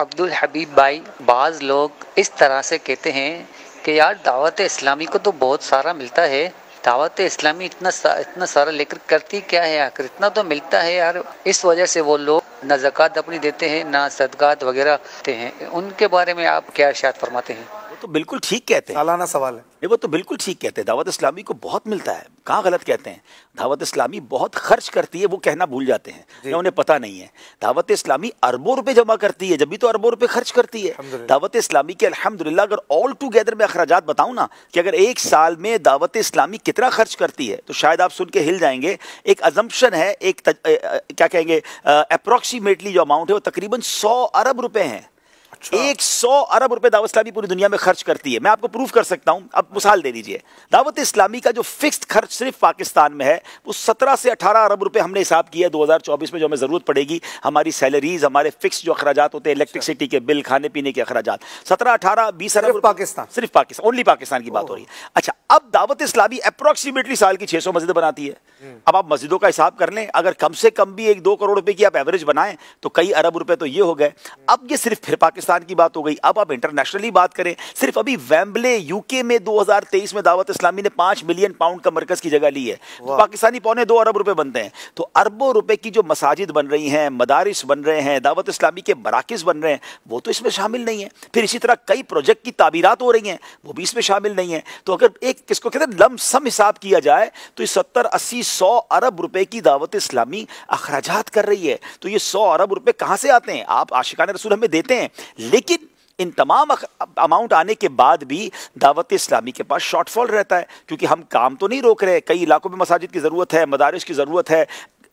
अब्दुल हबीब भाई, बाज़ लोग इस तरह से कहते हैं कि यार दावत इस्लामी को तो बहुत सारा मिलता है, दावत इस्लामी इतना सारा लेकर करती क्या है आखिर, इतना तो मिलता है यार, इस वजह से वो लोग ना ज़कात अपनी देते हैं ना सदकात वगैरह देते हैं। उनके बारे में आप क्या इरशाद फरमाते हैं? वो तो बिल्कुल ठीक कहते हैं, सालाना सवाल है। वो तो बिल्कुल ठीक कहते हैं, दावत इस्लामी को बहुत मिलता है, कहाँ गलत कहते हैं। दावत इस्लामी बहुत खर्च करती है, वो कहना भूल जाते हैं या उन्हें पता नहीं है। दावत इस्लामी अरबों रुपए जमा करती है, जब भी तो अरबों रुपए खर्च करती है। दावत इस्लामी के अल्हम्दुलिल्लाह अगर ऑल टुगेदर में अखराजात बताऊं ना कि अगर एक साल में दावत इस्लामी कितना खर्च करती है तो शायद आप सुन के हिल जाएंगे। एक अजम्पशन है, क्या कहेंगे, अप्रोक्सीमेटली जो अमाउंट है वो तकरीबन 100 अरब रुपए हैं। 100 अरब रुपए दावत इस्लामी पूरी दुनिया में खर्च करती है। मैं आपको प्रूफ कर सकता हूं, अब मिसाल दे दीजिए। दावत इस्लामी का जो फिक्स्ड खर्च सिर्फ पाकिस्तान में है वो 17 से 18 अरब रुपए हमने हिसाब किया 2024 में, जो हमें जरूरत पड़ेगी हमारी सैलरीज, हमारे फिक्स जो अखराजात होते हैं, इलेक्ट्रिसिटी के बिल, खाने पीने के अखराजात, 17, 18, 20 अरब पाकिस्तान, सिर्फ पाकिस्तान, ओनली पाकिस्तान की बात हो रही है। अच्छा, अब दावत इस्लामी अप्रोक्सीमेटली साल की 600 मस्जिद बनाती है। अब आप मस्जिदों का हिसाब कर लें, अगर कम से कम भी 1-2 करोड़ रुपए की आप एवरेज बनाएं तो कई अरब रुपए तो ये हो गए। अब ये सिर्फ फिर पाकिस्तान की बात हो गई। अब आप इंटरनेशनली बात करें, सिर्फ अभी वेम्बले यूके में 2023 में दावत इस्लामी ने 5 मिलियन पाउंड का मरकज की जगह ली है, तो पाकिस्तानी 2.25 अरब रुपए बनते हैं। तो अरबों रुपए की जो मसाजिद बन रही हैं, मदारिस बन रहे हैं, दावत इस्लामी के मराकिज बन रहे हैं, वो तो इसमें शामिल नहीं है। फिर इसी तरह कई प्रोजेक्ट की ताबीरात हो रही हैं, वो भी इसमें शामिल नहीं है। तो अगर एक किसको कहते हैं लमसम हिसाब किया जाए तो 70, 80, 100 अरब रुपए की दावत इस्लामी अखराजात कर रही है। तो ये 100 अरब रुपए कहां से आते हैं? आप आशिकाने रसूल हमें देते हैं, लेकिन इन तमाम अमाउंट आने के बाद भी दावत इस्लामी के पास शॉर्टफॉल रहता है, क्योंकि हम काम तो नहीं रोक रहे। कई इलाकों में मसाजिद की ज़रूरत है, मदारिस की ज़रूरत है,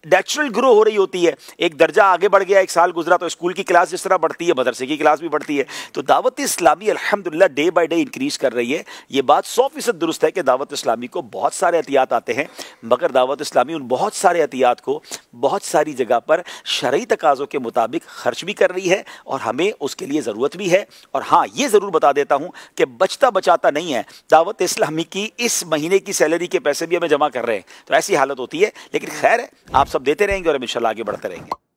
नेचुरल ग्रो हो रही होती है। एक दर्जा आगे बढ़ गया, एक साल गुजरा तो स्कूल की क्लास जिस तरह बढ़ती है, मदरसे की क्लास भी बढ़ती है। तो दावत इस्लामी अल्हम्दुलिल्लाह डे बाय डे इंक्रीज कर रही है। ये बात 100% दुरुस्त है कि दावत इस्लामी को बहुत सारे एहतियात आते हैं, मगर दावत इस्लामी उन बहुत सारे एहतियात को बहुत सारी जगह पर शरई तकाज़ों के मुताबिक खर्च भी कर रही है, और हमें उसके लिए ज़रूरत भी है। और हाँ, ये ज़रूर बता देता हूँ कि बचता बचाता नहीं है। दावत इस्लामी की इस महीने की सैलरी के पैसे भी हमें जमा कर रहे हैं, तो ऐसी हालत होती है। लेकिन खैर है, आप सब देते रहेंगे और हम इंशाल्लाह आगे बढ़ते रहेंगे।